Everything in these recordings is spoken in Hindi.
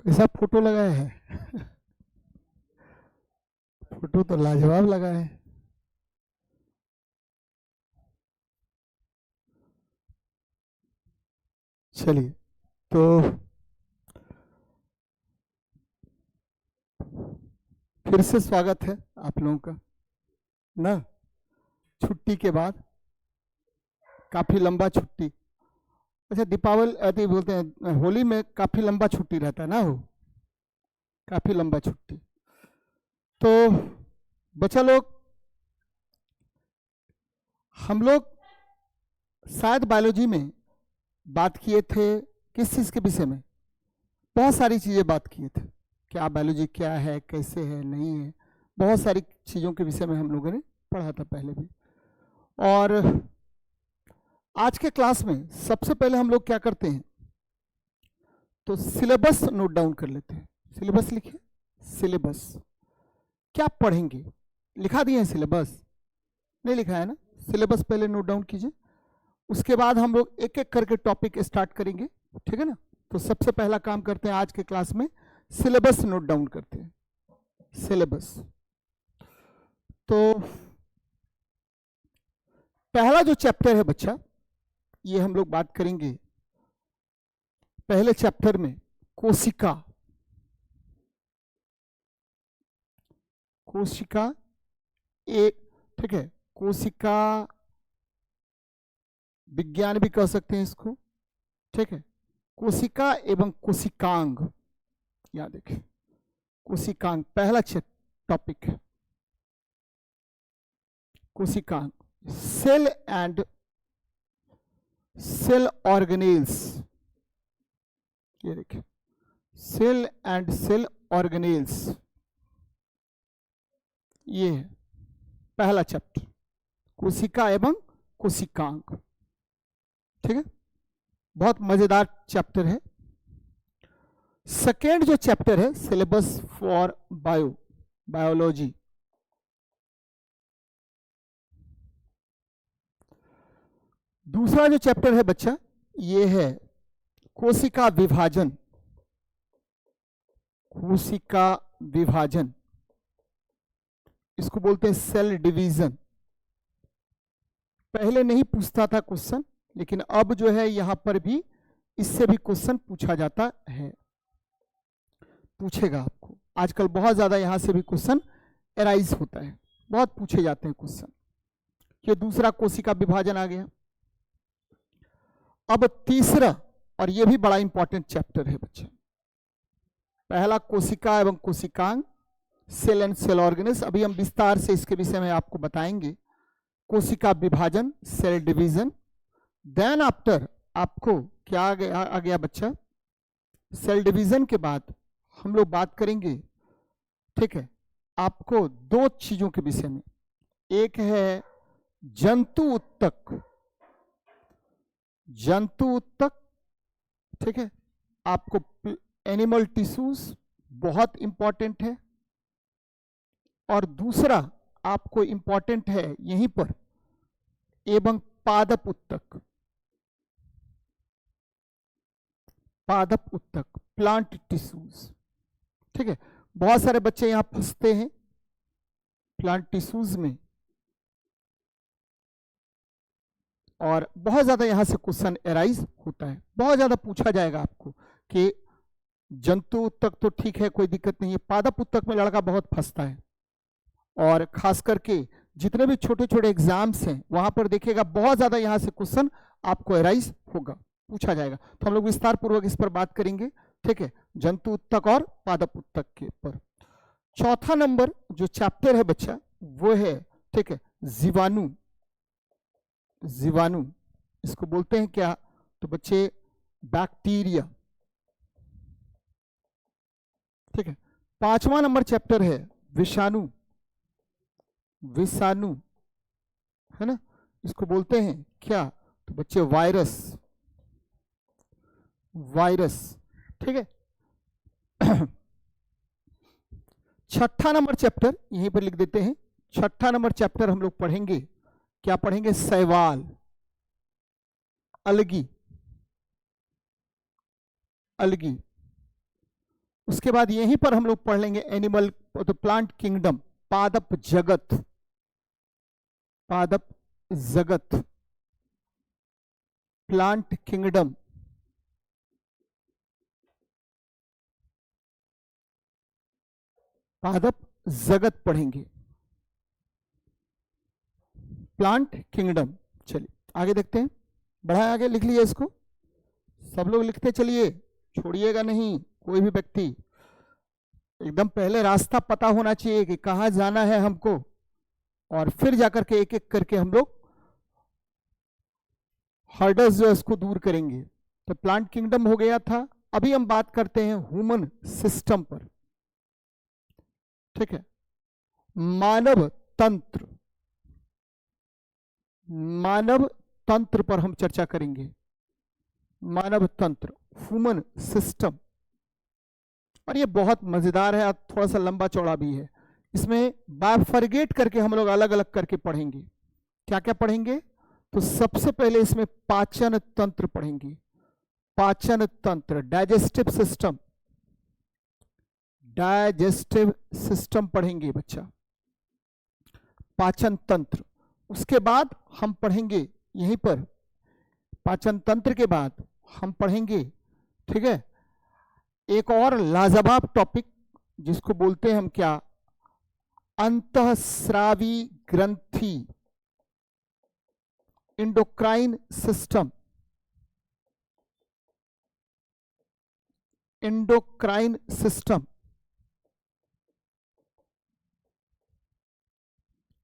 कैसा फोटो लगाया है? फोटो तो लाजवाब लगा है। चलिए, तो फिर से स्वागत है आप लोगों का ना, छुट्टी के बाद। काफी लंबा छुट्टी। अच्छा, दीपावली अति बोलते हैं, होली में काफी लंबा छुट्टी रहता है ना, हो काफी लंबा छुट्टी। तो बच्चा लोग, हम लोग शायद बायोलॉजी में बात किए थे किस चीज के विषय में? बहुत सारी चीजें बात किए थे, क्या बायोलॉजी क्या है, कैसे है, नहीं है, बहुत सारी चीजों के विषय में हम लोगों ने पढ़ा था पहले भी। और आज के क्लास में सबसे पहले हम लोग क्या करते हैं, तो सिलेबस नोट डाउन कर लेते हैं। सिलेबस लिखिए, सिलेबस क्या पढ़ेंगे। लिखा दिए हैं सिलेबस? नहीं लिखा है ना? सिलेबस पहले नोट डाउन कीजिए, उसके बाद हम लोग एक एक करके टॉपिक स्टार्ट करेंगे, ठीक है ना। तो सबसे पहला काम करते हैं आज के क्लास में, सिलेबस नोट डाउन करते हैं। सिलेबस, तो पहला जो चैप्टर है बच्चा, ये हम लोग बात करेंगे पहले चैप्टर में, कोशिका। कोशिका एक, ठीक है, कोशिका विज्ञान भी कह सकते हैं इसको, ठीक है। कोशिका एवं कोशिकांग, याद रखें, कोशिकांग पहला टॉपिक है। कोशिकांग, सेल एंड सेल ऑर्गेनेल्स, ये देखिए, सेल एंड सेल ऑर्गेनेल्स, ये है पहला चैप्टर, कोशिका एवं कोशिकांग, ठीक है। बहुत मजेदार चैप्टर है। सेकेंड जो चैप्टर है, सिलेबस फॉर बायोलॉजी। दूसरा जो चैप्टर है बच्चा, ये है कोशिका विभाजन। कोशिका विभाजन, इसको बोलते हैं सेल डिवीजन। पहले नहीं पूछता था क्वेश्चन, लेकिन अब जो है यहां पर भी इससे भी क्वेश्चन पूछा जाता है, पूछेगा आपको। आजकल बहुत ज्यादा यहां से भी क्वेश्चन एराइज होता है, बहुत पूछे जाते हैं क्वेश्चन। ये दूसरा कोशिका विभाजन आ गया। अब तीसरा, और यह भी बड़ा इंपॉर्टेंट चैप्टर है बच्चे, पहला कोशिका एवं कोशिकांग, सेल एंड सेल ऑर्गेनेल्स। अभी हम विस्तार से इसके विषय में आपको बताएंगे। कोशिका विभाजन, सेल डिवीजन। देन आफ्टर आपको क्या आ गया बच्चा, सेल डिवीजन के बाद हम लोग बात करेंगे, ठीक है, आपको दो चीजों के विषय में। एक है जंतु उत्तक, जंतु उत्तक, ठीक है, आपको एनिमल टिश्यूज बहुत इंपॉर्टेंट है। और दूसरा आपको इंपॉर्टेंट है यहीं पर, एवं पादप उत्तक। पादप उत्तक, प्लांट टिश्यूज, ठीक है। बहुत सारे बच्चे यहां फंसते हैं प्लांट टिश्यूज में, और बहुत ज्यादा यहां से क्वेश्चन एराइज होता है। बहुत ज्यादा पूछा जाएगा आपको कि जंतु उत्तक तो ठीक है, कोई दिक्कत नहीं है, पादप उत्तक में लड़का बहुत फंसता है। और खास करके जितने भी छोटे छोटे एग्जाम्स हैं वहां पर देखिएगा, बहुत ज्यादा यहां से क्वेश्चन आपको एराइज होगा, पूछा जाएगा। तो हम लोग विस्तार पूर्वक इस पर बात करेंगे, ठीक है, जंतु उत्तक और पादप उत्तक के ऊपर। चौथा नंबर जो चैप्टर है बच्चा, वो है, ठीक है, जीवाणु। जीवाणु, इसको बोलते हैं क्या, तो बच्चे बैक्टीरिया, ठीक है। पांचवा नंबर चैप्टर है विषाणु। विषाणु, है ना, इसको बोलते हैं क्या, तो बच्चे वायरस। वायरस, ठीक है। छठा नंबर चैप्टर यहीं पर लिख देते हैं। छठा नंबर चैप्टर हम लोग पढ़ेंगे, क्या पढ़ेंगे, शैवाल, अलगी। अलगी, उसके बाद यहीं पर हम लोग पढ़ लेंगे एनिमल तो प्लांट किंगडम, पादप जगत, पादप जगत, प्लांट किंगडम, पादप जगत पढ़ेंगे, प्लांट किंगडम। चलिए आगे देखते हैं, बढ़ाए आगे, लिख लीजिए इसको, सब लोग लिखते चलिए, छोड़िएगा नहीं कोई भी व्यक्ति। एकदम पहले रास्ता पता होना चाहिए कि कहाँ जाना है हमको, और फिर जाकर के एक एक करके हम लोग हर्डल्स जो है उसको दूर करेंगे। तो प्लांट किंगडम हो गया था, अभी हम बात करते हैं ह्यूमन सिस्टम पर। ठीक है, मानव तंत्र, मानव तंत्र पर हम चर्चा करेंगे, मानव तंत्र, ह्यूमन सिस्टम। और ये बहुत मजेदार है, थोड़ा सा लंबा चौड़ा भी है, इसमें बायफरगेट करके हम लोग अलग अलग करके पढ़ेंगे। क्या क्या पढ़ेंगे? तो सबसे पहले इसमें पाचन तंत्र पढ़ेंगे, पाचन तंत्र, डाइजेस्टिव सिस्टम, डाइजेस्टिव सिस्टम पढ़ेंगे बच्चा, पाचन तंत्र। उसके बाद हम पढ़ेंगे यहीं पर, पाचन तंत्र के बाद हम पढ़ेंगे, ठीक है, एक और लाजवाब टॉपिक जिसको बोलते हैं हम क्या, अंतःस्रावी ग्रंथि, endocrine system, endocrine system,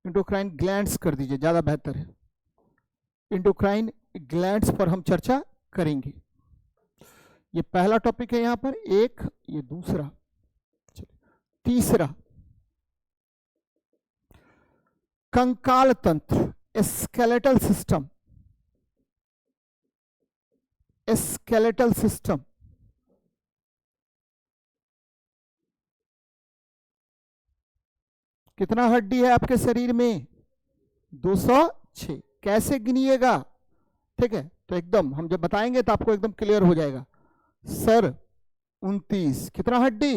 endocrine glands कर दीजिए, ज्यादा बेहतर है, इंडोक्राइन ग्लैंड्स पर हम चर्चा करेंगे। ये पहला टॉपिक है यहां पर एक, ये दूसरा। तीसरा कंकाल तंत्र, स्केलेटल सिस्टम, स्केलेटल सिस्टम, कितना हड्डी है आपके शरीर में? 206। कैसे गिनिएगा? ठीक है, तो एकदम हम जब बताएंगे तो आपको एकदम क्लियर हो जाएगा। सर 29, कितना हड्डी?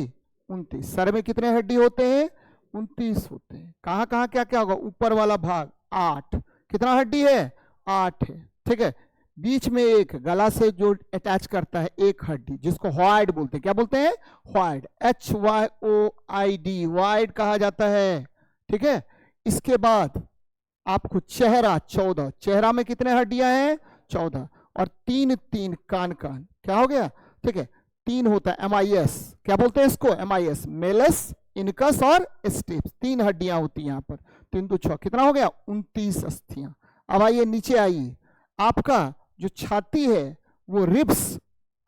29। सर में कितने हड्डी होते हैं? 29 होते हैं। कहाँ कहाँ क्या क्या होगा? ऊपर वाला भाग 8, कितना हड्डी है? 8 है। ठीक है, बीच में एक गला से जो अटैच करता है एक हड्डी, जिसको हॉइड बोलते हैं। क्या बोलते हैं? हॉइड, HYOID, वाइड कहा जाता है। ठीक है, इसके बाद आपको चेहरा 14, चेहरा में कितने हड्डियां हैं? 14, और 3 कान, क्या हो गया? ठीक है, 3 होता है MIS, क्या बोलते हैं इसको? MIS, मेलस, इनकस और स्टेप्स, 3 हड्डियां होती हैं यहाँ पर। 3 2 6, कितना हो गया? 29 अस्थियां। अब आइए नीचे आइए, आपका जो छाती है वो रिब्स,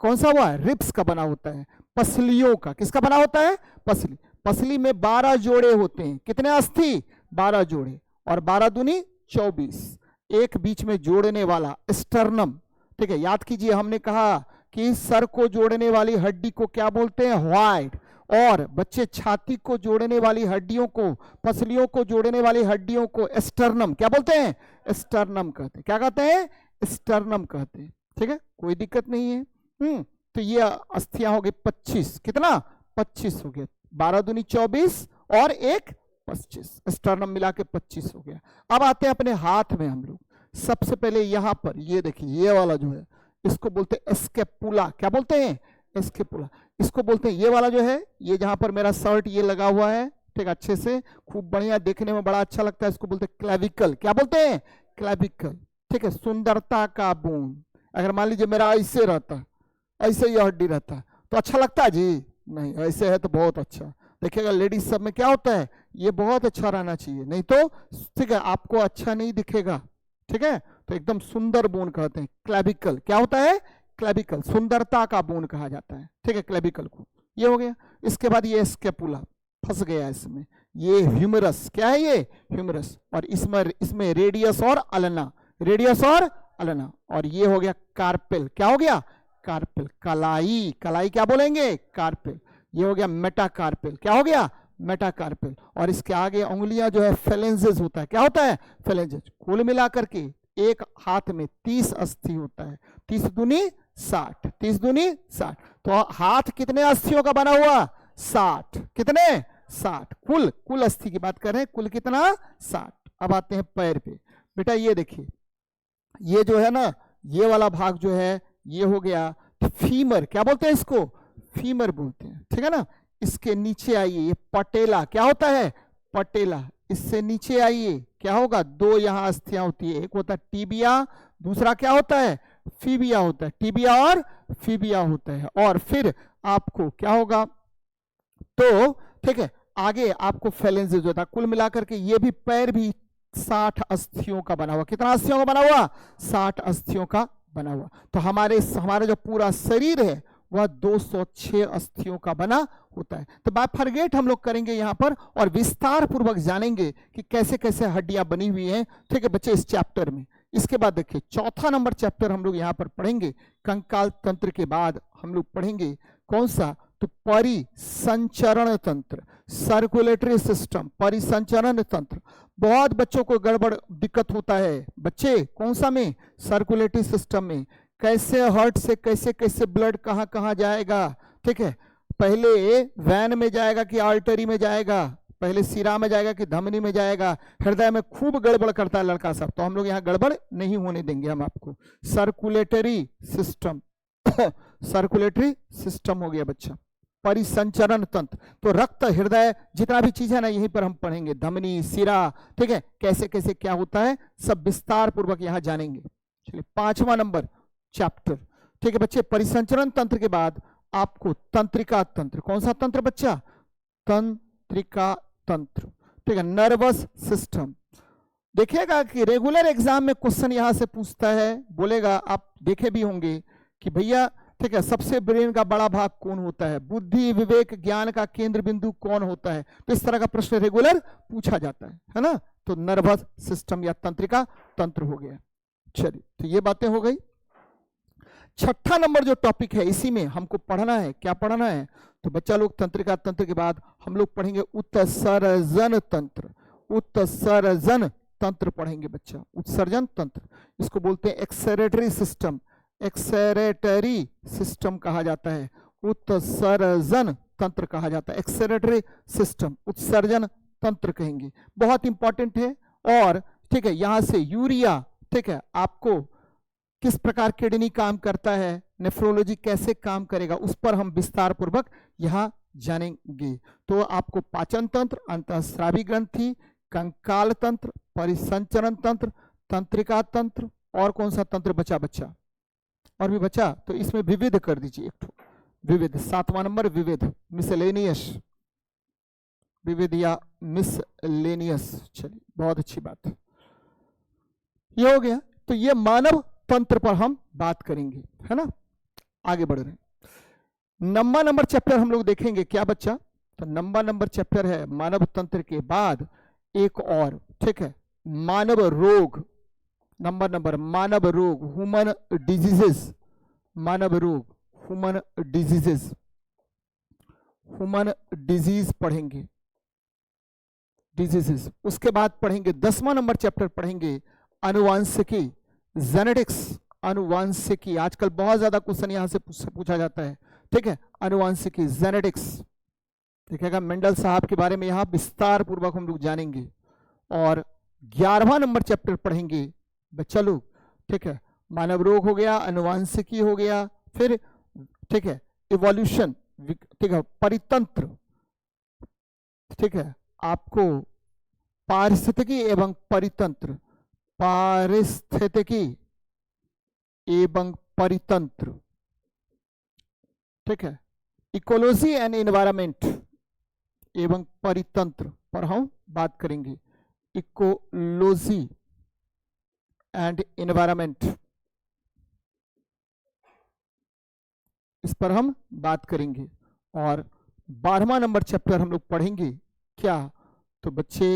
कौन सा हुआ? रिब्स का बना होता है, पसलियों का। किसका बना होता है? पसली। पसली में 12 जोड़े होते हैं। कितने अस्थि? 12 जोड़े, और 12 दूनी 24, एक बीच में जोड़ने वाला स्टर्नम। ठीक है, याद कीजिए हमने कहा कि सर को जोड़ने वाली हड्डी को क्या बोलते हैं? हॉइड, और बच्चे छाती को जोड़ने वाली हड्डियों को, पसलियों को जोड़ने वाली हड्डियों को स्टर्नम क्या बोलते हैं? स्टर्नम कहते हैं। क्या कहते हैं? स्टर्नम कहते हैं। ठीक है, कोई दिक्कत नहीं है। तो ये अस्थियां हो गई 25, कितना? 25 हो गया, 12 दूनी 24 और एक 25, स्टर्नम मिला के 25 हो गया। अब आते हैं अपने हाथ में हम लोग। सबसे पहले यहां पर ये देखिए, ये वाला जो है इसको बोलते हैं स्केपुला। क्या बोलते हैं? स्केपुला। इसको बोलते हैं, ये वाला जो है, ये जहां पर मेरा शर्ट ये लगा हुआ है, ठीक, अच्छे से खूब बढ़िया, देखने में बड़ा अच्छा लगता है, इसको बोलते हैं क्लेविकल। क्या बोलते हैं? क्लेविकल। ठीक है, सुंदरता का बूंद। अगर मान लीजिए मेरा ऐसे रहता, ऐसे ये हड्डी रहता, तो अच्छा लगता है जी? नहीं, ऐसे है तो बहुत अच्छा। देखिएगा लेडीज सब में क्या होता है, ये बहुत अच्छा रहना चाहिए, नहीं तो ठीक है आपको अच्छा नहीं दिखेगा। ठीक है, तो एकदम सुंदर बोन कहते हैं क्लेविकल। क्या होता है? क्लेविकल, सुंदरता का बोन कहा जाता है। ठीक है, क्लेविकल को। ये हो गया। इसके बाद ये स्केपुला फंस गया इसमें, ये ह्यूमरस। क्या है ये? ह्यूमरस। और इसमें रेडियस और अल्ना, रेडियस और अल्ना। और ये हो गया कार्पेल। क्या हो गया? कार्पेल। कलाई, कलाई क्या बोलेंगे? कार्पेल। ये हो गया मेटाकार्पेल। क्या हो गया? मेटाकार्पेल। और इसके आगे उंगलियां जो है फेलेंजेस होता है। क्या होता है? फेलेंजेस। कुल मिलाकर के एक हाथ में 30 अस्थि होता है। 30 दूनी 60, 30 दूनी 60। तो हाथ कितने अस्थियों का बना हुआ? 60। कितने? 60। कुल कुल अस्थि की बात कर रहे हैं, कुल कितना? 60। अब आते हैं पैर पे। बेटा ये देखिए, ये जो है ना, ये वाला भाग जो है ये हो गया फीमर। क्या बोलते हैं इसको? फीमर बोलते हैं, ठीक है ना। इसके नीचे आइए, ये पटेला। क्या होता है? पटेला। इससे नीचे आइए, क्या होगा? दो यहां अस्थियां होती है, एक होता है टीबिया, दूसरा क्या होता है? फीबिया होता है। टीबिया और फीबिया होता है। और फिर आपको क्या होगा? तो ठीक है, आगे आपको फेलेंजेस होता है। कुल मिलाकर के ये भी पैर भी 60 अस्थियों का बना हुआ। कितना अस्थियों का बना हुआ? 60 अस्थियों का बना हुआ। तो हमारा जो पूरा शरीर है वह 206 अस्थियों का बना होता है। तो बाय फॉरगेट हम लोग करेंगे यहां पर, और विस्तार पूर्वक जानेंगे कि कैसे कैसे हड्डियां बनी हुई हैं, ठीक है बच्चे, इस चैप्टर में। इसके बाद देखिए, चौथा नंबर चैप्टर हम लोग यहां पर पढ़ेंगे कंकाल तंत्र के बाद हम लोग पढ़ेंगे कौन सा? तो परिसंचरण तंत्र, सर्कुलेटरी सिस्टम, परिसंचरण तंत्र। बहुत बच्चों को गड़बड़ दिक्कत होता है बच्चे, कौन सा में? सर्कुलेटरी सिस्टम में। कैसे हार्ट से कैसे कैसे ब्लड कहां कहां जाएगा, ठीक है। पहले वैन में जाएगा कि आर्टरी में जाएगा, पहले सिरा में जाएगा कि धमनी में जाएगा, हृदय में खूब गड़बड़ करता है लड़का सब। तो हम लोग यहाँ गड़बड़ नहीं होने देंगे हम आपको। सर्कुलेटरी सिस्टम सर्कुलेटरी सिस्टम हो गया बच्चा। परिसंचरण तंत्र, तो रक्त, हृदय, जितना भी चीज है ना यहीं पर हम पढ़ेंगे। धमनी, सिरा, ठीक है, कैसे कैसे क्या होता है सब विस्तार पूर्वक यहां जानेंगे। चलिए, 5वां नंबर चैप्टर, ठीक है बच्चे। परिसंचरण तंत्र के बाद आपको तंत्रिका तंत्र। कौन सा तंत्र बच्चा? तंत्रिका तंत्र, ठीक है। Nervous system. देखिएगा कि रेगुलर एग्जाम में क्वेश्चन यहां से पूछता है, बोलेगा, आप देखे भी होंगे कि भैया, ठीक है, सबसे ब्रेन का बड़ा भाग कौन होता है? बुद्धि, विवेक, ज्ञान का केंद्र बिंदु कौन होता है? तो इस तरह का प्रश्न रेगुलर पूछा जाता है ना। तो नर्वस सिस्टम या तंत्रिका तंत्र हो गया। चलिए, तो ये बातें हो गई। छठा नंबर जो टॉपिक है, इसी में हमको पढ़ना है। क्या पढ़ना है? तो बच्चा लोग, तंत्रिका तंत्र के बाद हम लोग पढ़ेंगे उत्सर्जन तंत्र। उत्सर्जन तंत्र पढ़ेंगे बच्चा, उत्सर्जन तंत्र। इसको बोलते हैं एक्सेरेटरी सिस्टम, एक्सेरेटरी सिस्टम कहा जाता है, उत्सर्जन तंत्र कहा जाता है। एक्सेरेटरी सिस्टम, उत्सर्जन तंत्र कहेंगे, बहुत इंपॉर्टेंट है। और ठीक है, यहां से यूरिया, ठीक है, आपको किस प्रकार किडनी काम करता है, नेफ्रोलॉजी कैसे काम करेगा, उस पर हम विस्तार पूर्वक यहां जानेंगे। तो आपको पाचन तंत्र, अंतःस्रावी ग्रंथि, कंकाल तंत्र, परिसंचरण तंत्र, तंत्रिका तंत्र, और कौन सा तंत्र बचा बच्चा? और भी बचा, तो इसमें विविध कर दीजिए एक ठो, विविध। 7वां नंबर विविध, मिसलेनियस, विविध या मिसलेनियस। चलिए, बहुत अच्छी बात, ये हो गया। तो ये मानव तंत्र पर हम बात करेंगे, है ना। आगे बढ़ रहे हैं। नंबर चैप्टर हम लोग देखेंगे क्या बच्चा? तो नंबर चैप्टर है मानव तंत्र के बाद एक और, ठीक है, मानव रोग। नंबर मानव रोग, ह्यूमन डिजीजेस, मानव रोग, ह्यूमन डिजीजेस, ह्यूमन डिजीज पढ़ेंगे, डिजीजेस। उसके बाद पढ़ेंगे 10वां नंबर चैप्टर पढ़ेंगे अनुवांशिकी, जेनेटिक्स, अनुवांशिकी। आजकल बहुत ज्यादा क्वेश्चन यहां से पूछा जाता है, ठीक है, अनुवांशिकी, जेनेटिक्स। देखिएगा, मेंडल साहब के बारे में यहां विस्तार पूर्वक हम लोग जानेंगे। और 11वां नंबर चैप्टर पढ़ेंगे बच्चा लोग, ठीक है, मानव रोग हो गया, अनुवांशिकी हो गया, फिर ठीक है इवोल्यूशन, ठीक है, परितंत्र, ठीक है, आपको पारिस्थितिकी एवं परितंत्र, पारिस्थितिकी एवं परितंत्र, ठीक है, इकोलॉजी एंड एनवायरमेंट एवं परितंत्र पर हम बात करेंगे। इकोलॉजी एंड एनवायरमेंट, इस पर हम बात करेंगे। और 12वां नंबर चैप्टर हम लोग पढ़ेंगे क्या? तो बच्चे,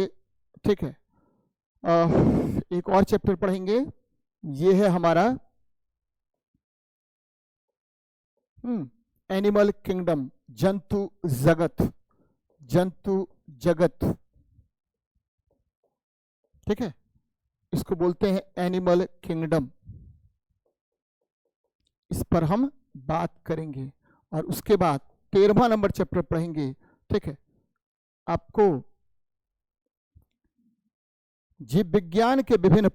ठीक है, एक और चैप्टर पढ़ेंगे, ये है हमारा एनिमल किंगडम, जंतु जगत, जंतु जगत, ठीक है, इसको बोलते हैं एनिमल किंगडम, इस पर हम बात करेंगे और उसके बाद 13वां नंबर चैप्टर पढ़ेंगे। ठीक है, आपको जीव विज्ञान के विभिन्न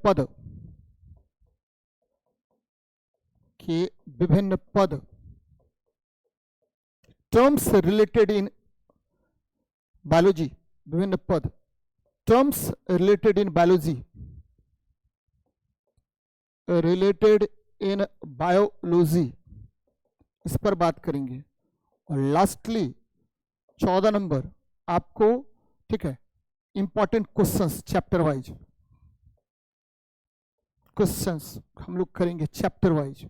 पद टर्म्स रिलेटेड इन बायोलॉजी, विभिन्न पद टर्म्स रिलेटेड इन बायोलॉजी, इस पर बात करेंगे। और लास्टली 14 नंबर आपको, ठीक है, important questions chapter wise, questions हम लोग करेंगे चैप्टर वाइज।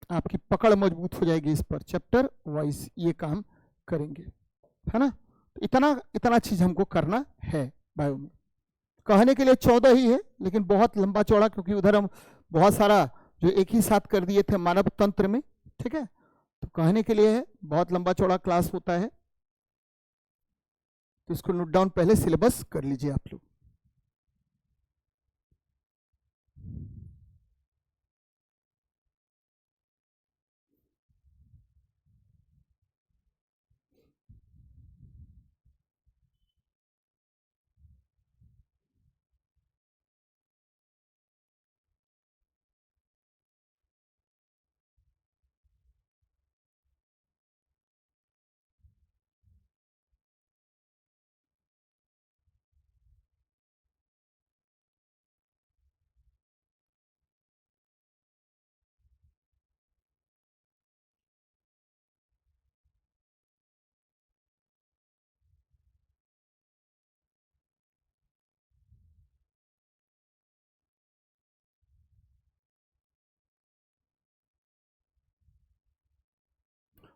आपकी पकड़ मजबूत हो जाएगी इस पर, चैप्टर वाइज ये काम करेंगे, है ना। इतना चीज हमको करना है बायो में। कहने के लिए 14 ही है, लेकिन बहुत लंबा चौड़ा, क्योंकि उधर हम बहुत सारा जो एक ही साथ कर दिए थे मानव तंत्र में। ठीक है, तो कहने के लिए है, बहुत लंबा चौड़ा क्लास होता है, तो इसको नोट डाउन पहले सिलेबस कर लीजिए आप लोग।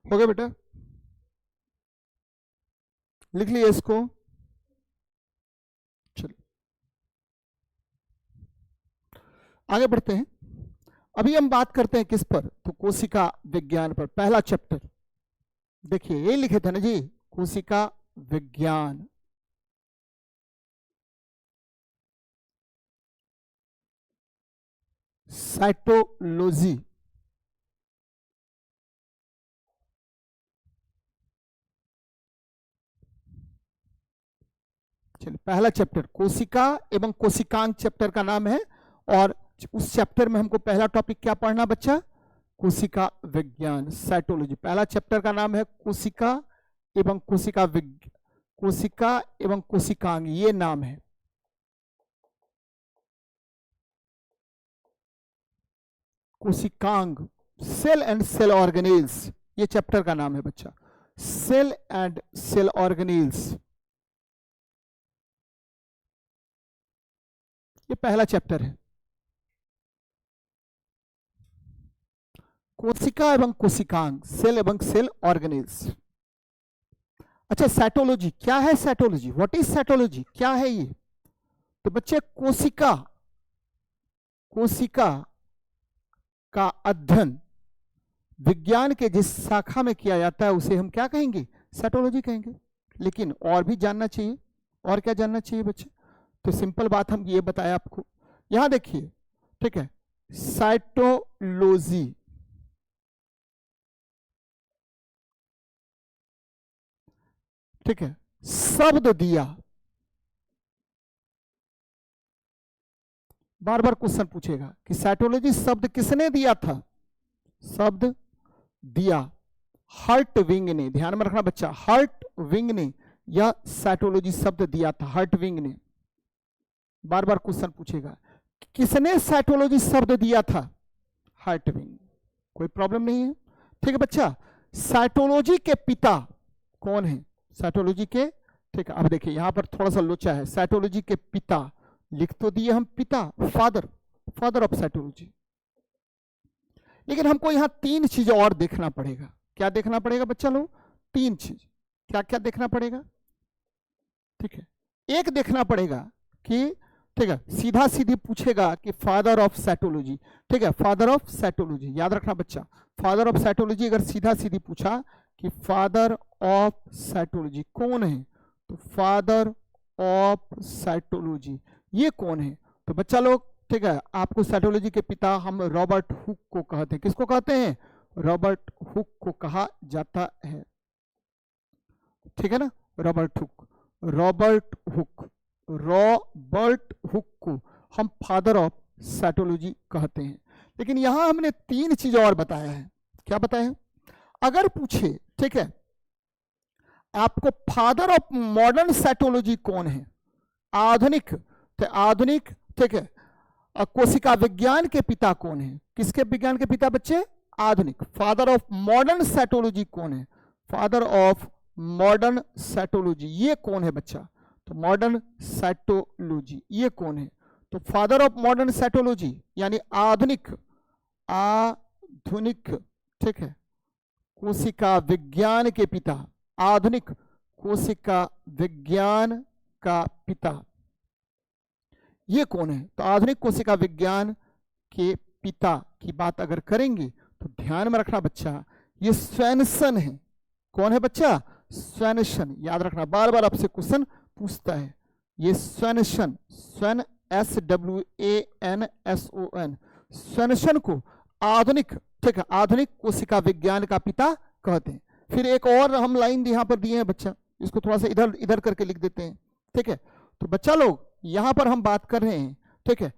हो गया बेटा, लिख लिया इसको। चलिए आगे बढ़ते हैं। अभी हम बात करते हैं किस पर, तो कोशिका विज्ञान पर। पहला चैप्टर देखिए, ये लिखे थे ना जी, कोशिका विज्ञान। साइटोलॉजी, चलिए पहला चैप्टर कोशिका एवं कोशिकांग चैप्टर का नाम है। और उस चैप्टर में हमको पहला टॉपिक क्या पढ़ना बच्चा, कोशिका विज्ञान, साइटोलॉजी। पहला चैप्टर का नाम है कोशिका एवं कोशिका एवं कोशिकांग, ये नाम है। कोशिकांग, सेल एंड सेल ऑर्गेनेल्स, ये चैप्टर का नाम है बच्चा, सेल एंड सेल ऑर्गेनेल्स, ये पहला चैप्टर है। कोशिका एवं कोशिकांग, सेल एवं सेल ऑर्गेनेल्स। अच्छा, साइटोलॉजी क्या है? साइटोलॉजी, व्हाट इज साइटोलॉजी, क्या है ये? तो बच्चे कोशिका का अध्ययन विज्ञान के जिस शाखा में किया जाता है उसे हम क्या कहेंगे? साइटोलॉजी कहेंगे। लेकिन और भी जानना चाहिए, और क्या जानना चाहिए बच्चे? तो सिंपल बात हम ये बताया आपको, यहां देखिए, ठीक है, साइटोलॉजी, ठीक है, शब्द दिया, बार बार क्वेश्चन पूछेगा कि साइटोलॉजी शब्द किसने दिया था? शब्द दिया हर्ट विंग ने, ध्यान में रखना बच्चा, हर्ट विंग ने यह साइटोलॉजी शब्द दिया था, हर्ट विंग ने। बार बार क्वेश्चन पूछेगा किसने साइटोलॉजी शब्द दिया था? Hurt wing. कोई प्रॉब्लम नहीं है, ठीक है बच्चा। साइटोलॉजी के पिता कौन है? साइटोलॉजी के, ठीक है, अब देखिए यहां पर थोड़ा सा लोचा है, साइटोलॉजी के पिता लिख तो दिए हम पिता, फादर ऑफ साइटोलॉजी। लेकिन हमको यहां तीन चीजें और देखना पड़ेगा। क्या देखना पड़ेगा बच्चा लोग? तीन चीज। क्या क्या देखना पड़ेगा? ठीक है, एक देखना पड़ेगा कि, ठीक है, सीधा सीधी पूछेगा कि फादर ऑफ साइटोलॉजी, ठीक है, फादर ऑफ साइटोलॉजी, याद रखना बच्चा, फादर ऑफ साइटोलॉजी अगर सीधा सीधी पूछा कि फादर ऑफ साइटोलॉजी कौन है, तो फादर ऑफ साइटोलॉजी ये कौन है? तो बच्चा लोग, ठीक है, आपको साइटोलॉजी के पिता हम रॉबर्ट हुक को कहते हैं। किसको कहते हैं? रॉबर्ट हुक को कहा जाता है, ठीक है ना, Robert Hooke. Robert Hooke, Robert Hooke को हम फादर ऑफ साइटोलॉजी कहते हैं। लेकिन यहां हमने 3 चीज और बताया है। क्या बताया है? अगर पूछे, ठीक है, आपको फादर ऑफ मॉडर्न साइटोलॉजी कौन है, आधुनिक, तो आधुनिक, ठीक है, कोशिका विज्ञान के पिता कौन है? किसके विज्ञान के पिता बच्चे? आधुनिक। फादर ऑफ मॉडर्न साइटोलॉजी कौन है? फादर ऑफ मॉडर्न साइटोलॉजी ये कौन है बच्चा? तो मॉडर्न साइटोलॉजी ये कौन है? तो फादर ऑफ मॉडर्न साइटोलॉजी यानी आधुनिक, आधुनिक, ठीक है, कोशिका विज्ञान के पिता, आधुनिक कोशिका विज्ञान का पिता ये कौन है? तो आधुनिक कोशिका विज्ञान के पिता की बात अगर करेंगे तो ध्यान में रखना बच्चा, ये स्वैनसन है। कौन है बच्चा? स्वैनसन। याद रखना, बार बार आपसे क्वेश्चन पूछता है। ये स्वैनसन, स्वैन SWANSON, स्वैनसन को आधुनिक, ठीक है, आधुनिक कोशिका विज्ञान का पिता कहते हैं। फिर एक और हम लाइन यहां पर दिए हैं बच्चा, इसको थोड़ा सा इधर इधर करके लिख देते हैं, ठीक है। तो बच्चा लोग यहां पर हम बात कर रहे हैं, ठीक है,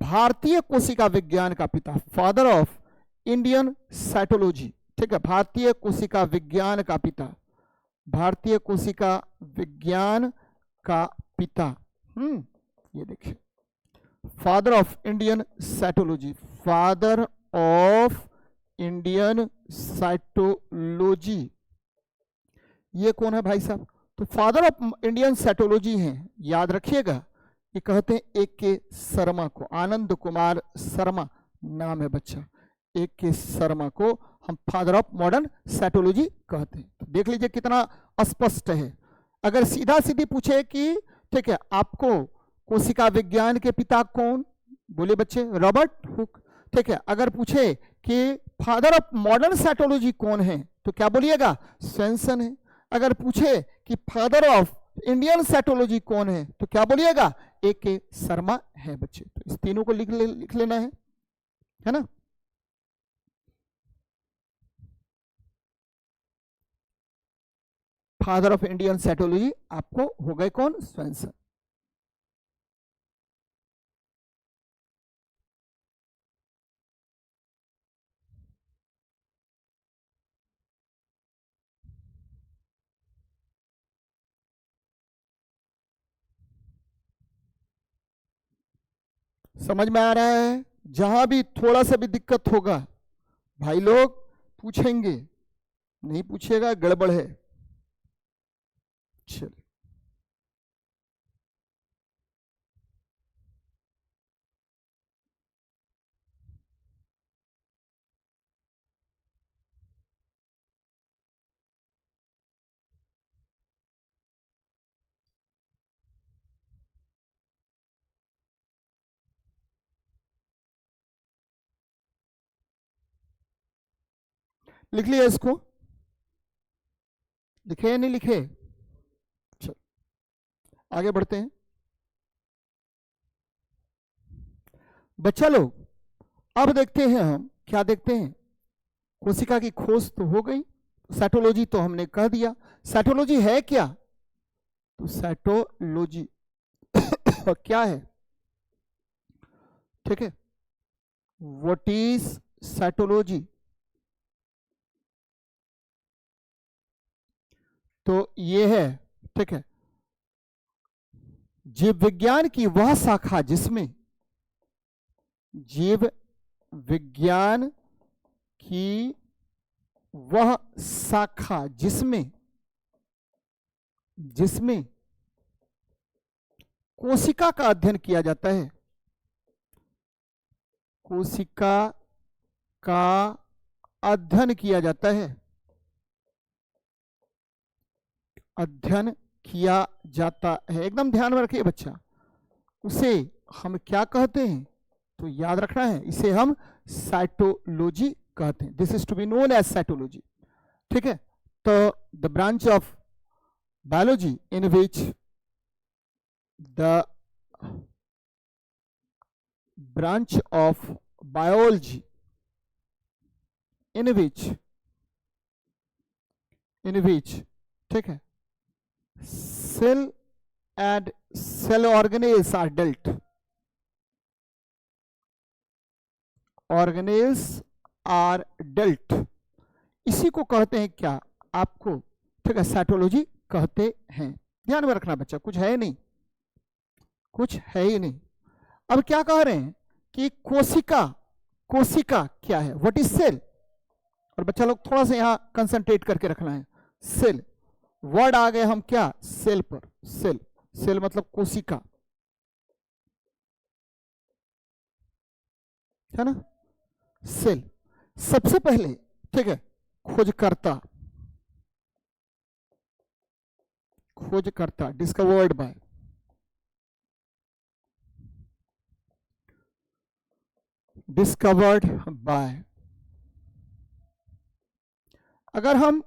भारतीय कोशिका विज्ञान का पिता, फादर ऑफ इंडियन साइटोलॉजी, ठीक है, भारतीय कोशिका विज्ञान का पिता, भारतीय कोशिका विज्ञान का पिता। ये देखिए, father of Indian cytology, father of Indian cytology ये कौन है भाई साहब? तो फादर ऑफ इंडियन साइटोलॉजी हैं, याद रखिएगा, ये कहते हैं AK शर्मा को, आनंद कुमार शर्मा नाम है बच्चा, AK शर्मा को हम फादर ऑफ मॉडर्न साइटोलॉजी कहते हैं। तो देख लीजिए कितना स्पष्ट है। अगर सीधा सीधी पूछे कि, ठीक है, आपको कोशिका विज्ञान के पिता कौन, बोले बच्चे रॉबर्ट हुक, ठीक है। अगर पूछे कि फादर ऑफ मॉडर्न साइटोलॉजी कौन है, तो क्या बोलिएगा? स्वैनसन है। अगर पूछे कि फादर ऑफ इंडियन साइटोलॉजी कौन है, तो क्या बोलिएगा? AK शर्मा है बच्चे। तो इस तीनों को लिख लेना है ना। फादर ऑफ इंडियन साइटोलॉजी आपको हो गए कौन? स्वैनसन। समझ में आ रहा है? जहां भी थोड़ा सा भी दिक्कत होगा भाई लोग पूछेंगे, नहीं पूछेगा गड़बड़ है। चलिए, लिख लिया इसको? लिखे या नहीं लिखे? चल आगे बढ़ते हैं बच्चा लोग। अब देखते हैं हम क्या देखते हैं, कोशिका की खोज तो हो गई, साइटोलॉजी तो हमने कह दिया। साइटोलॉजी है क्या? तो साइटोलॉजी क्या है, ठीक है, व्हाट इज साइटोलॉजी? तो ये है, ठीक है, जीव विज्ञान की वह शाखा जिसमें, जीव विज्ञान की वह शाखा जिसमें कोशिका का अध्ययन किया जाता है, कोशिका का अध्ययन किया जाता है, अध्ययन किया जाता है। एकदम ध्यान में रखिए बच्चा, उसे हम क्या कहते हैं? तो याद रखना है, इसे हम साइटोलॉजी कहते हैं। This is to be known as cytology, ठीक है। तो the branch of biology in which the branch of biology in which ठीक है cell and cell organelles are dealt, organelles are dealt, इसी को कहते हैं क्या आपको, ठीक है, साइटोलॉजी कहते हैं। ध्यान में रखना बच्चा, कुछ है नहीं, कुछ है ही नहीं। अब क्या कह रहे हैं कि कोशिका, कोशिका क्या है, व्हाट इज सेल। और बच्चा लोग थोड़ा सा यहां कंसंट्रेट करके रखना है। सेल वर्ड आ गए हम क्या, सेल पर, सेल, सेल मतलब कोशिका, है ना। सेल सबसे पहले, ठीक है, खोजकर्ता, खोजकर्ता डिस्कवर्ड बाय, डिस्कवर्ड बाय। अगर हम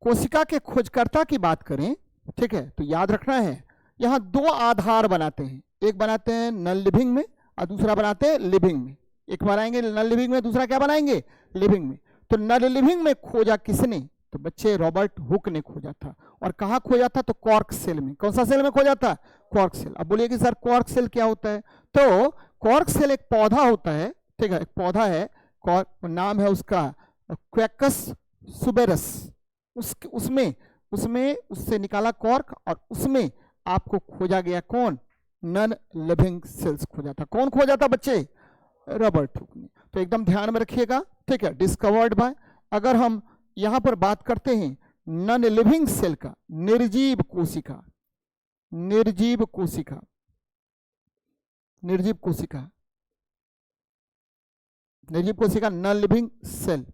कोशिका के खोजकर्ता की बात करें, ठीक है, तो याद रखना है यहां दो आधार बनाते हैं, एक बनाते हैं नॉन लिविंग में और दूसरा बनाते हैं लिविंग में। एक बनाएंगे नॉन लिविंग में, दूसरा क्या बनाएंगे, लिविंग में। तो नॉन लिविंग में खोजा किसने, तो बच्चे रॉबर्ट हुक ने खोजा था। और कहां खोजा था, तो कॉर्क सेल में। कौन सा सेल में खोजा था, कॉर्क सेल। अब बोलिए कि सर कॉर्क सेल क्या होता है, तो कॉर्क सेल एक पौधा होता है, ठीक है, एक पौधा है, कॉर्क नाम है उसका क्वैकस सुबेरस। उसमें उससे निकाला कॉर्क और उसमें आपको खोजा गया कौन, नॉन लिविंग सेल्स खोजा था। कौन खोजा था बच्चे, रॉबर्ट हुक ने। तो एकदम ध्यान में रखिएगा, ठीक है, डिस्कवर्ड बाय। अगर हम यहां पर बात करते हैं नॉन लिविंग सेल का, निर्जीव कोशिका, निर्जीव कोशिका, निर्जीव कोशिका, निर्जीव कोशिका non living cell,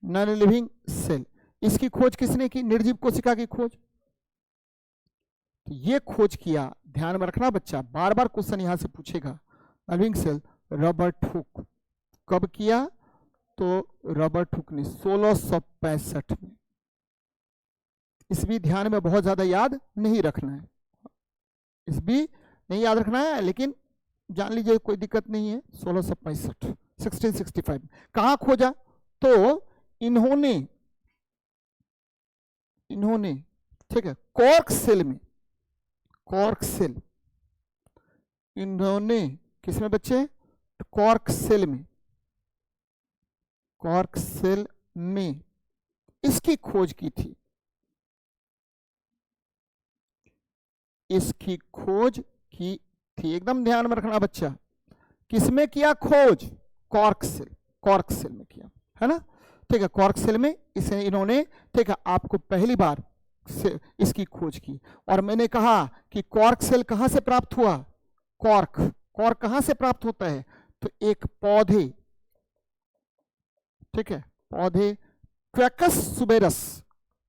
non living cell, इसकी खोज किसने की, निर्जीव कोशिका की खोज। तो ये खोज किया, ध्यान में रखना बच्चा, बार बार क्वेश्चन यहां से पूछेगा। लिविंग सेल रॉबर्ट हुक, कब किया, तो रॉबर्ट हुक ने 1665 में। इस भी ध्यान में बहुत ज्यादा याद नहीं रखना है, इस भी नहीं याद रखना है, लेकिन जान लीजिए कोई दिक्कत नहीं है। 1665 1665 कहां खोजा, तो इन्होंने ठीक है कॉर्क सेल में, कॉर्क सेल, इन्होंने किसमें बच्चे, कॉर्क सेल में, कॉर्क सेल में इसकी खोज की थी, इसकी खोज की थी। एकदम ध्यान में रखना बच्चा, किसमें किया खोज, कॉर्क सेल, कॉर्क सेल में किया, है ना, ठीक है, कॉर्क सेल में इसे इन्होंने, ठीक है, आपको पहली बार से इसकी खोज की। और मैंने कहा कि कॉर्क सेल कहां से प्राप्त हुआ, कॉर्क, कॉर्क कहां से प्राप्त होता है, तो एक पौधे, ठीक है, पौधे क्वैकस सुबेरस,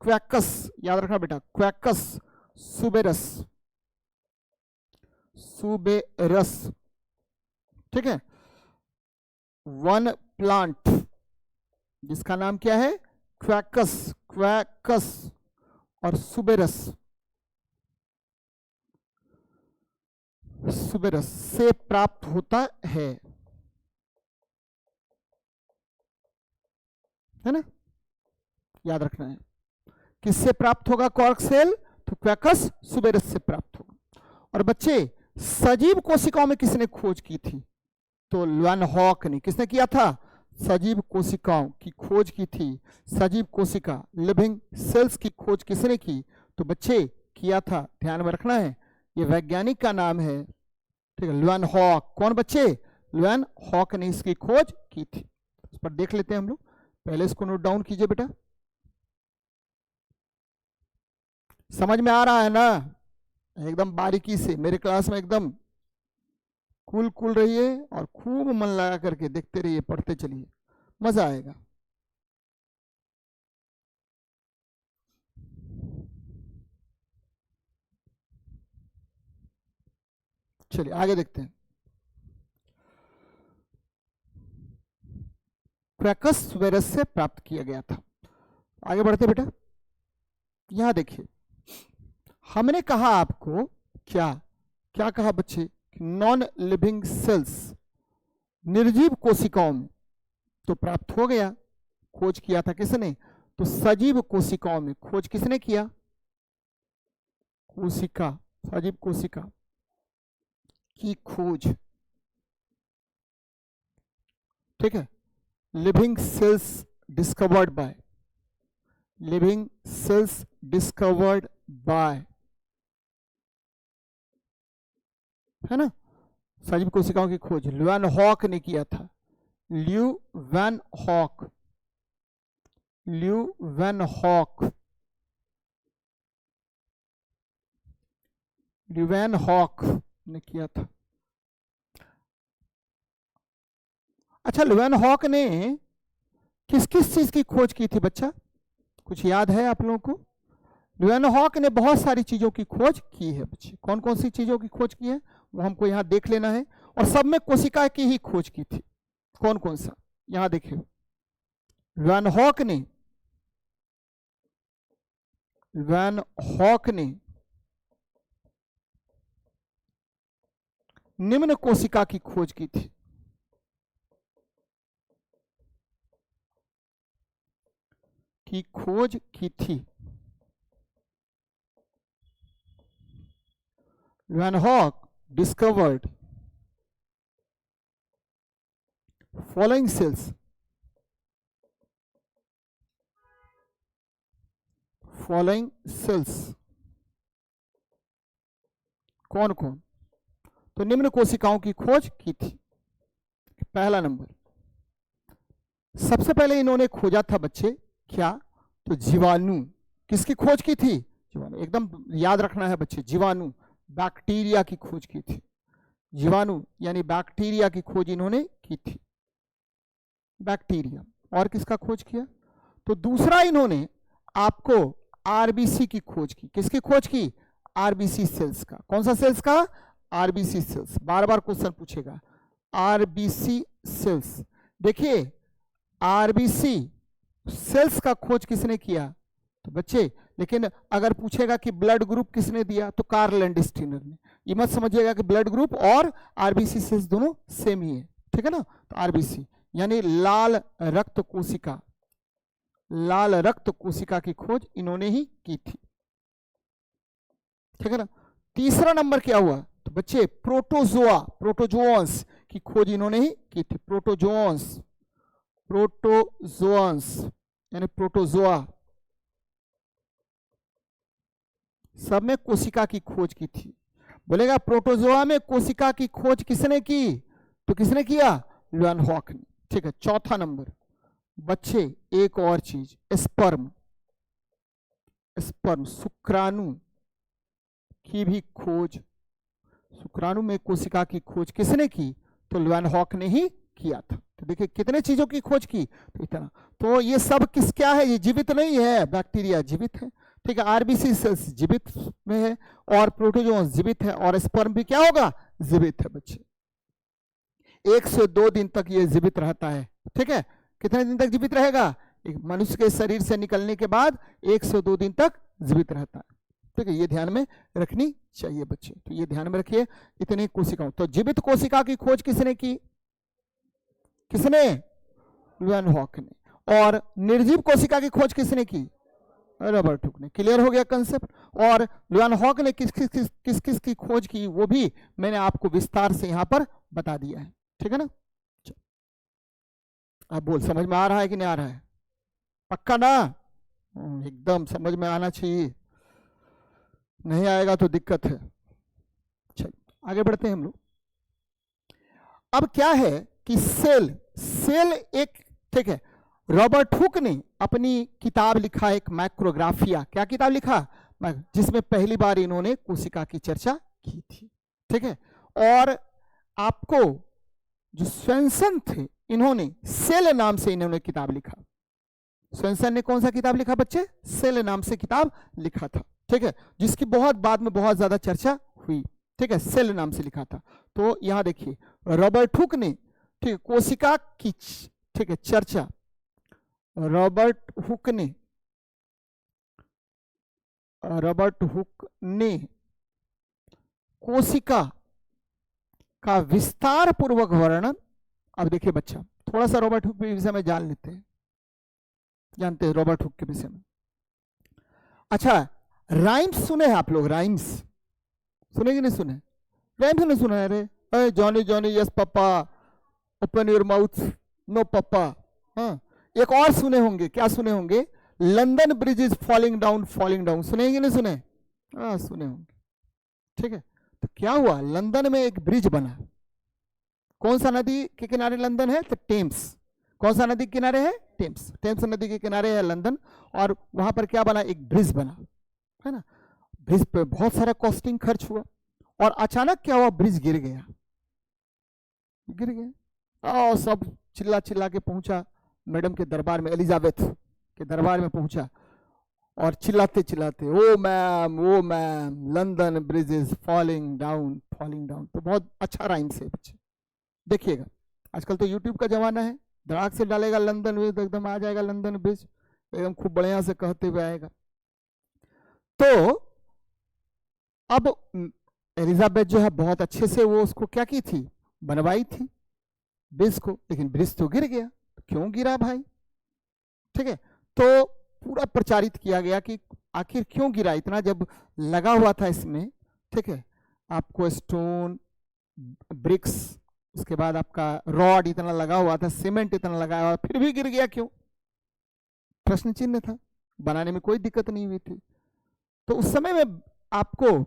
क्वैकस याद रखना बेटा, क्वैकस सुबेरस, सुबेरस, ठीक है, वन प्लांट जिसका नाम क्या है, क्वैकस, क्वैकस और सुबेरस, सुबेरस से प्राप्त होता है ना, याद रखना है। किससे प्राप्त होगा कॉर्क सेल, तो क्वैकस सुबेरस से प्राप्त होगा। और बच्चे सजीव कोशिकाओं में किसने खोज की थी, तो ल्यून हॉक ने। किसने किया था, सजीव कोशिकाओं की खोज की थी। सजीव कोशिका लिविंग सेल्स की खोज किसने की, तो बच्चे किया था, ध्यान में रखना है, ये वैज्ञानिक का नाम है, ठीक है, ल्यून हॉक। कौन बच्चे, ल्यून हॉक ने इसकी खोज की थी। इस पर देख लेते हैं हम लोग, पहले इसको नोट डाउन कीजिए बेटा, समझ में आ रहा है ना, एकदम बारीकी से मेरे क्लास में एकदम कूल कूल रहिए और खूब मन लगा करके देखते रहिए, पढ़ते चलिए, मजा आएगा। चलिए आगे देखते हैं। क्वैकस सुबेरस से प्राप्त किया गया था। आगे बढ़ते बेटा, यहां देखिए, हमने कहा आपको क्या क्या कहा बच्चे, नॉन लिविंग सेल्स, निर्जीव कोशिकाओं में तो प्राप्त हो गया। खोज किया था किसने, तो सजीव कोशिकाओं में खोज किसने किया, कोशिका, सजीव कोशिका की खोज, ठीक है। Living cells discovered by, living cells discovered by, है ना, सजीव कोशिकाओं की खोज ल्यूवन हॉक ने किया था। ल्यूवन हॉक, ल्यूवन हॉक, ल्यूवन हॉक ने किया था। अच्छा, ल्यूवन हॉक ने किस किस चीज की खोज की थी बच्चा, कुछ याद है आप लोगों को? ल्यूवन हॉक ने बहुत सारी चीजों की खोज की है बच्चे। कौन कौन सी चीजों की खोज की है वो हमको यहाँ देख लेना है, और सब में कोशिका की ही खोज की थी। कौन कौन सा, यहाँ देखिए, ल्यूवन हॉक ने, ल्यूवन हॉक ने निम्न कोशिका की खोज की थी। की खोज की थी। Leeuwenhoek discovered following cells, following cells, कौन कौन, तो निम्न कोशिकाओं की खोज की थी। पहला नंबर, सबसे पहले इन्होंने खोजा था बच्चे क्या, तो जीवाणु। किसकी खोज की थी, जीवाणु, एकदम याद रखना है बच्चे, जीवाणु, बैक्टीरिया की खोज की थी। जीवाणु यानी बैक्टीरिया की खोज इन्होंने की थी, बैक्टीरिया। और किसका खोज किया, तो दूसरा इन्होंने आपको आरबीसी की खोज की। किसकी खोज की, आरबीसी सेल्स का। कौन सा सेल्स का, आरबीसी सेल्स। बार बार क्वेश्चन पूछेगा, आरबीसी सेल्स। देखिए, आरबीसी सेल्स का खोज किसने किया, तो बच्चे, लेकिन अगर पूछेगा कि ब्लड ग्रुप किसने दिया, तो कार्ल लैंडस्टीनर ने। ये मत समझिएगा कि ब्लड ग्रुप और आरबीसी सेल्स दोनों सेम ही है, ठीक है ना। तो आरबीसी यानी लाल रक्त कोशिका, लाल रक्त कोशिका की खोज इन्होंने ही की थी, ठीक है ना। तीसरा नंबर क्या हुआ, तो बच्चे प्रोटोजोआ, प्रोटोजोन्स की खोज इन्होंने ही की थी। प्रोटोजोन्स, प्रोटोजोन्स यानी प्रोटोजोआ, सब में कोशिका की खोज की थी। बोलेगा प्रोटोजोआ में कोशिका की खोज किसने की, तो किसने किया, ल्यूवन हॉक ने, ठीक है। चौथा नंबर बच्चे, एक और चीज, स्पर्म, स्पर्म शुक्राणु की भी खोज, शुक्राणु में कोशिका की खोज किसने की, तो ल्यूवन हॉक ने ही किया था। तो देखिए कितने चीजों की खोज की, तो इतना। तो ये सब किस, क्या है, ये जीवित नहीं है, बैक्टीरिया जीवित है, ठीक है। आरबीसी सेल्स जीवित में है, और प्रोटोजोन्स जीवित है, और स्पर्म भी क्या होगा, जीवित है बच्चे। 1 से 2 दिन तक ये जीवित रहता है, ठीक है। कितने दिन तक जीवित रहेगा, एक मनुष्य के शरीर से निकलने के बाद 1 से 2 दिन तक जीवित रहता है, ठीक है। ये ध्यान में रखनी चाहिए बच्चे, तो ये ध्यान में रखिए। इतनी कोशिकाओं, तो जीवित कोशिका की खोज किसने की, किसने, ल्यूवन हॉक ने। और निर्जीव कोशिका की खोज किसने की, रॉबर्ट हुक ने। क्लियर हो गया कंसेप्ट। और ल्यूवन हॉक ने किस किस की खोज की, वो भी मैंने आपको विस्तार से यहां पर बता दिया है, ठीक है ना। आप बोल, समझ में आ रहा है कि नहीं आ रहा है, पक्का ना, एकदम समझ में आना चाहिए, नहीं आएगा तो दिक्कत है। चलो आगे बढ़ते हैं हम लोग। अब क्या है कि सेल, सेल एक, ठीक है, रॉबर्ट हुक ने अपनी किताब लिखा, एक माइक्रोग्राफिया, क्या किताब लिखा, जिसमें पहली बार इन्होंने कोशिका की चर्चा की थी, ठीक है। और आपको जो स्वेंसन थे, इन्होंने सेल नाम से इन्होंने किताब लिखा। स्वेंसन ने कौन सा किताब लिखा बच्चे, सेल नाम से किताब लिखा था, ठीक है, जिसकी बहुत बाद में बहुत ज्यादा चर्चा हुई, ठीक है, सेल नाम से लिखा था। तो यहां देखिए रॉबर्ट हुक ने, ठीक है, कोशिका की, ठीक है, चर्चा रॉबर्ट हुक ने, रॉबर्ट हुक ने कोशिका का विस्तार पूर्वक वर्णन। अब देखिए बच्चा, थोड़ा सा रॉबर्ट हुक के विषय में जान लेते हैं, जानते हैं रॉबर्ट हुक के विषय में। अच्छा, राइम्स सुने हैं आप लोग? राइम्स सुने कि नहीं सुने? राइम्स नहीं सुना है? अरे Johnny Johnny yes papa, open your mouth no papa. हाँ, एक और सुने होंगे, क्या सुने होंगे? London bridge is falling down, falling down. सुने कि नहीं सुने? हाँ सुने होंगे। ठीक है, तो क्या हुआ, लंदन में एक ब्रिज बना। कौन सा नदी के किनारे लंदन है? तो टेम्स। कौन सा नदी के किनारे है? टेम्स। टेम्स नदी के किनारे है लंदन, और वहां पर क्या बना? एक ब्रिज बना, है ना। ब्रिज पे बहुत सारा कॉस्टिंग खर्च हुआ, और अचानक क्या हुआ? ब्रिज गिर गया, गिर गया। और सब चिल्ला चिल्ला के पहुंचा मैडम के दरबार में, एलिजाबेथ के दरबार में पहुंचा, और चिल्लाते चिल्लाते, oh ma'am London bridge is falling down, falling down. तो बहुत अच्छा राइम्स है बच्चे, देखिएगा। आजकल तो यूट्यूब का जमाना है, धड़ाक से डालेगा लंदन ब्रिज, एकदम आ जाएगा लंदन ब्रिज, एकदम खूब बढ़िया से कहते हुए आएगा। तो अब एलिजाबेथ जो है बहुत अच्छे से वो उसको क्या की थी? बनवाई थी ब्रिज को, लेकिन ब्रिज तो गिर गया। क्यों गिरा भाई? ठीक है, तो पूरा प्रचारित किया गया कि आखिर क्यों गिरा इतना, जब लगा हुआ था इसमें। ठीक है, आपको स्टोन, ब्रिक्स, उसके बाद आपका रॉड इतना लगा हुआ था, सीमेंट इतना लगा हुआ, फिर भी गिर गया क्यों? प्रश्न चिन्ह था, बनाने में कोई दिक्कत नहीं हुई थी। तो उस समय में आपको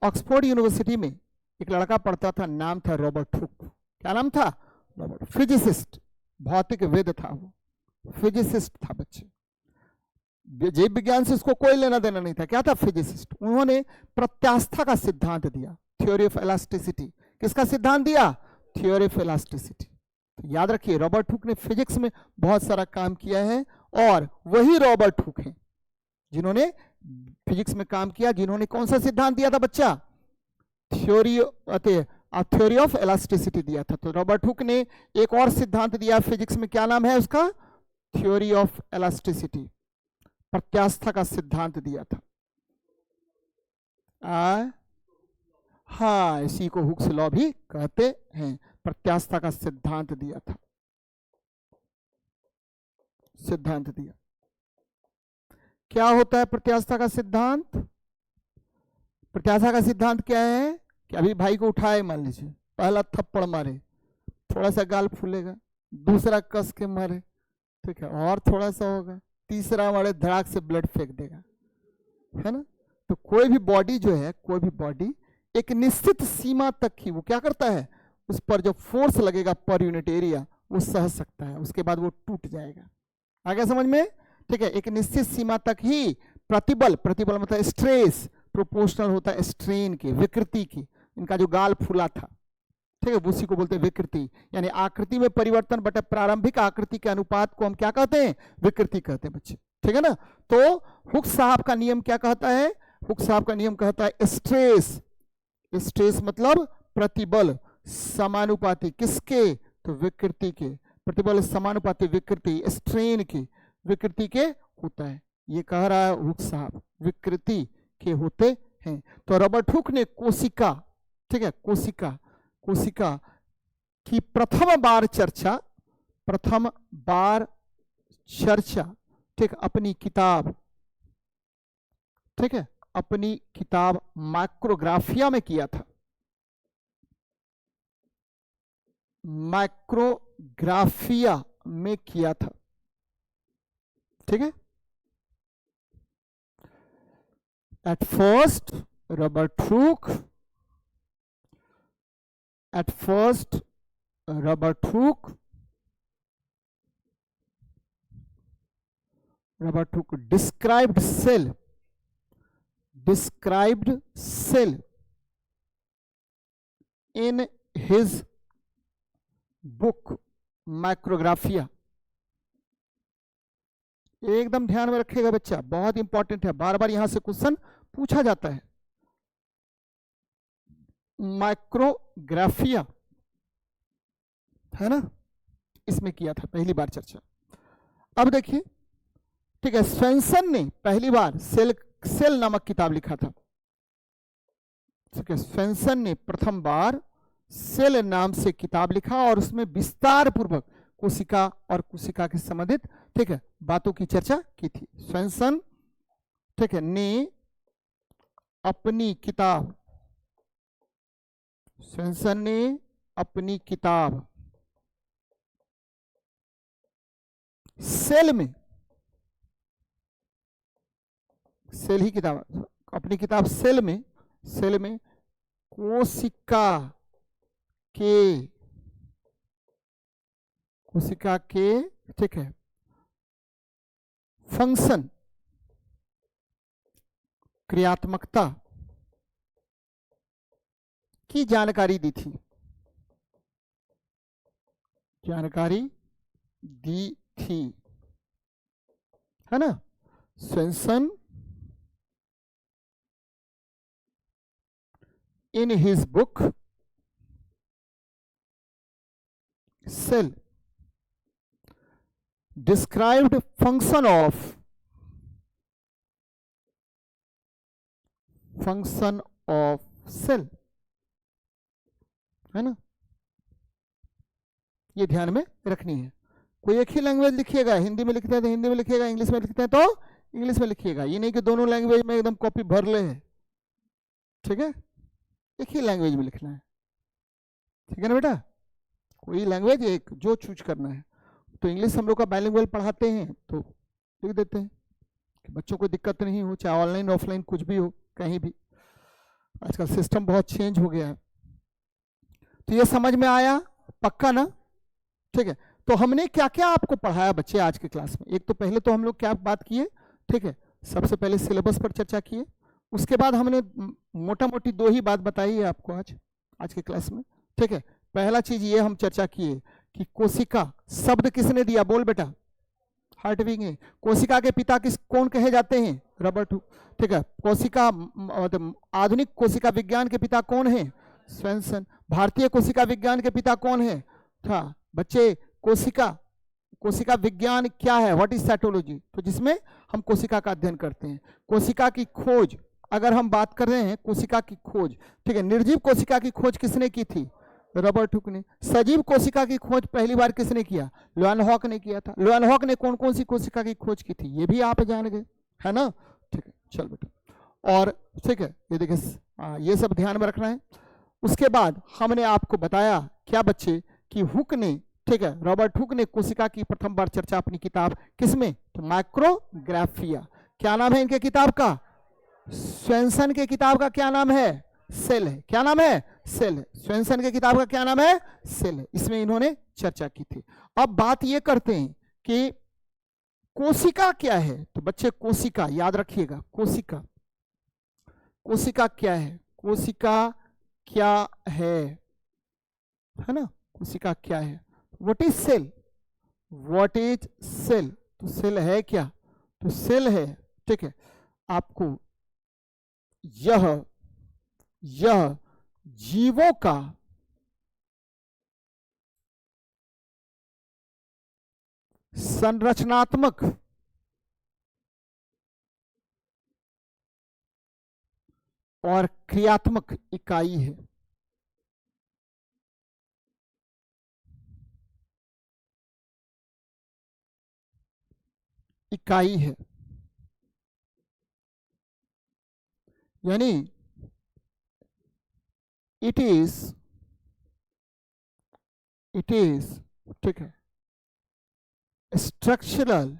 ऑक्सफोर्ड यूनिवर्सिटी में एक लड़का पढ़ता था, नाम था रॉबर्ट हुक। क्या नाम था? रॉबर्ट। फिजिसिस्ट, भौतिक वेद था वो, फिजिसिस्ट था बच्चे। जीव विज्ञान से उसको कोई लेना देना नहीं था। क्या था? फिजिसिस्ट। उन्होंने प्रत्यास्था का सिद्धांत दिया, थ्योरी ऑफ इलास्टिसिटी। किसका सिद्धांत दिया? Theory of elasticity. तो याद रखिए, रॉबर्ट हुक ने फिजिक्स में बहुत सारा काम किया है, और वही रॉबर्ट हुक है जिन्होंने फिजिक्स में काम किया, जिन्होंने कौन सा सिद्धांत दिया था बच्चा? थ्योरी ऑफ इलास्टिसिटी दिया था। तो रॉबर्ट हुक ने एक और सिद्धांत दिया फिजिक्स में, क्या नाम है उसका? थ्योरी ऑफ इलास्टिसिटी, प्रत्यास्था का सिद्धांत दिया था। हाँ, इसी को हुक्स लॉ भी कहते हैं। प्रत्यास्था का सिद्धांत दिया था, सिद्धांत दिया। क्या होता है प्रत्यास्था का सिद्धांत? प्रत्यास्था का सिद्धांत क्या है कि अभी भाई को उठाए, मान लीजिए, पहला थप्पड़ मारे, थोड़ा सा गाल फूलेगा, दूसरा कस के मारे, ठीक है, और थोड़ा सा होगा, तीसरा मारे धड़ाक से ब्लड फेंक देगा, है ना। तो कोई भी बॉडी जो है, कोई भी बॉडी एक निश्चित सीमा तक ही वो क्या करता है, उस पर जो फोर्स लगेगा पर यूनिट एरिया वो सह सकता है, उसके बाद वो टूट जाएगा। आ गया समझ में? ठीक है, एक निश्चित सीमा तक ही प्रतिबल, प्रतिबल मतलब स्ट्रेस, प्रोपोर्शनल होता है स्ट्रेन के, विकृति की। इनका जो गाल फूला था, ठीक है, उसी को बोलते हैं विकृति, यानी आकृति में परिवर्तन बटे प्रारंभिक आकृति के अनुपात को हम क्या कहते हैं? विकृति कहते हैं बच्चे, ठीक है ना। तो हुक साहब का नियम क्या कहता है? हुक साहब का नियम कहता है स्ट्रेस, स्ट्रेस मतलब प्रतिबल समानुपाती किसके? तो विकृति के। प्रतिबल समानुपाती विकृति, स्ट्रेन की, विकृति के होता है। ये कह रहा है हुक साहब, विकृति के होते हैं। तो रॉबर्ट हुक ने कोशिका, ठीक है, कोशिका, कोशिका की प्रथम बार चर्चा, ठीक, अपनी किताब, ठीक है, अपनी किताब माइक्रोग्राफिया में किया था। माइक्रोग्राफिया में किया था, ठीक है। At first, Robert Hooke described cell in his book Micrographia। एकदम ध्यान में रखिएगा बच्चा, बहुत इंपॉर्टेंट है, बार बार यहां से क्वेश्चन पूछा जाता है। माइक्रोग्राफिया है ना, इसमें किया था पहली बार चर्चा। अब देखिए, ठीक है, स्वेंसन ने पहली बार सेल नामक किताब लिखा था। ठीक है, स्वेंसन ने प्रथम बार सेल नाम से किताब लिखा और उसमें विस्तार पूर्वक कोशिका और कोशिका के संबंधित, ठीक है, बातों की चर्चा की थी। स्वेंसन, ठीक है, ने अपनी किताब, स्वेंसन ने अपनी किताब सेल में, सेल ही किताब, अपनी किताब सेल में, सेल में कोशिका के, कोशिका के, ठीक है, फंक्शन, क्रियात्मकता की जानकारी दी थी, जानकारी दी थी, है ना। Swenson in his book Cell described function of cell, है ना। ये ध्यान में रखनी है। कोई एक ही लैंग्वेज लिखिएगा, हिंदी में लिखते हैं तो हिंदी में लिखिएगा, इंग्लिश में लिखते हैं तो इंग्लिश में लिखिएगा। ये नहीं कि दोनों लैंग्वेज में एकदम कॉपी भर ले, ठीक है, एक ही लैंग्वेज में लिखना है, ठीक है ना बेटा। कोई लैंग्वेज एक जो चूज करना है। तो इंग्लिश हम लोग का बाइलिंगुअल पढ़ाते हैं तो लिख देते हैं कि बच्चों को दिक्कत नहीं हो, चाहे ऑनलाइन ऑफलाइन कुछ भी हो, कहीं भी। आजकल सिस्टम बहुत चेंज हो गया है। तो ये समझ में आया पक्का ना, ठीक है। तो हमने क्या क्या आपको पढ़ाया बच्चे आज के क्लास में। एक तो पहले तो हम लोग क्या बात किए, ठीक है, सबसे पहले सिलेबस पर चर्चा किए। उसके बाद हमने मोटा मोटी दो ही बात बताई है आपको आज के क्लास में, ठीक है। पहला चीज ये हम चर्चा किए कि कोशिका शब्द किसने दिया, बोल बेटा, हार्टविग है। कोशिका के पिता कौन कहे जाते हैं, रॉबर्ट हुक, ठीक है। कोशिका मतलब आधुनिक कोशिका विज्ञान के पिता कौन है, स्वेंसन। भारतीय कोशिका विज्ञान के पिता कौन है, था बच्चे, कोशिका विज्ञान क्या है, व्हाट इज साइटोलॉजी, तो जिसमें हम कोशिका का अध्ययन करते हैं। कोशिका की खोज, अगर हम बात कर रहे हैं कोशिका की खोज, ठीक है, निर्जीव कोशिका की खोज किसने की थी, रॉबर्ट हुक ने। सजीव कोशिका की खोज पहली बार किसने किया, ल्यूएनहॉक ने किया था। ल्यूएनहॉक ने कौन कौन सी कोशिका की खोज की थी, ये भी आप जान गए, है ना, ठीक है। चल बेटा, और ठीक है, ये देखिए ये सब ध्यान में रखना है। उसके बाद हमने आपको बताया क्या बच्चे कि हुक ने, ठीक है, रॉबर्ट हुक ने कोशिका की प्रथम बार चर्चा अपनी किताब किसमें, तो माइक्रोग्राफिया। क्या नाम है इनके किताब का, स्वेंसन के किताब का क्या नाम है, सेल है। क्या नाम है, सेल है। स्वेंसन के किताब का क्या नाम है, सेल है। इसमें इन्होंने चर्चा की थी। अब बात ये करते हैं कि कोशिका क्या है। तो बच्चे कोशिका याद रखिएगा, कोशिका, कोशिका क्या है, कोशिका क्या है ना, कोशिका क्या है। What is cell, what is cell, तो सेल है क्या, तो सेल है, ठीक है, आपको यह जीवों का संरचनात्मक और क्रियात्मक इकाई है। इकाई है, यानी इट इज, ठीक है, स्ट्रक्चरल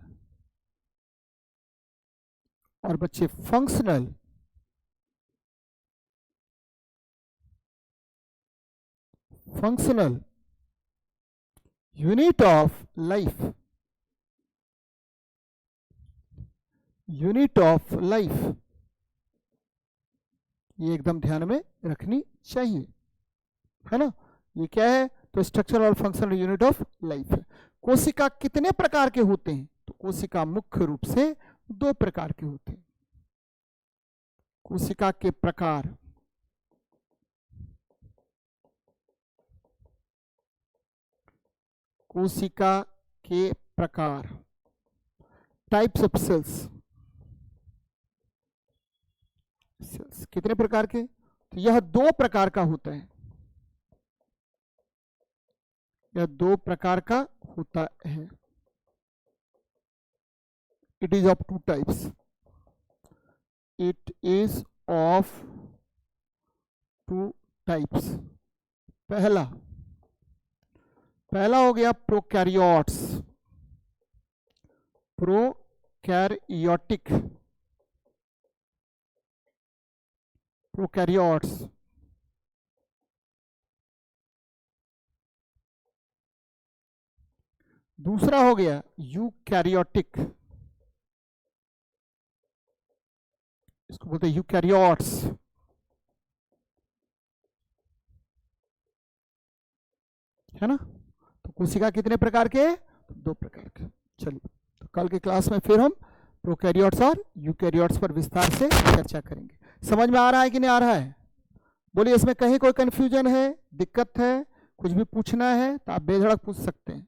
और बच्चे functional unit of life, unit of life, ये एकदम ध्यान में रखनी चाहिए, है ना। ये क्या है, तो स्ट्रक्चर और फंक्शनल यूनिट ऑफ लाइफ है। कोशिका कितने प्रकार के होते हैं, तो कोशिका मुख्य रूप से दो प्रकार के होते हैं। कोशिका के प्रकार, कोशिका के प्रकार, टाइप्स ऑफ सेल्स, सेल्स कितने प्रकार के, तो यह दो प्रकार का होता है, यह दो प्रकार का होता है। It is of two types, it is of two types. पहला हो गया प्रोकैरियोट्स, प्रोकैरियोटिक, प्रोकैरियोट्स। दूसरा हो गया यूकैरियोटिक, इसको बोलते हैं यूकैरियोट्स, है ना। तो कोशिका कितने प्रकार के? दो प्रकार के। चलिए, तो कल के क्लास में फिर हम प्रोकैरियोट्स और यूकैरियोट्स पर विस्तार से चर्चा करेंगे। समझ में आ रहा है कि नहीं आ रहा है? बोलिए, इसमें कहीं कोई कंफ्यूजन है, दिक्कत है, कुछ भी पूछना है तो आप बेधड़क पूछ सकते हैं।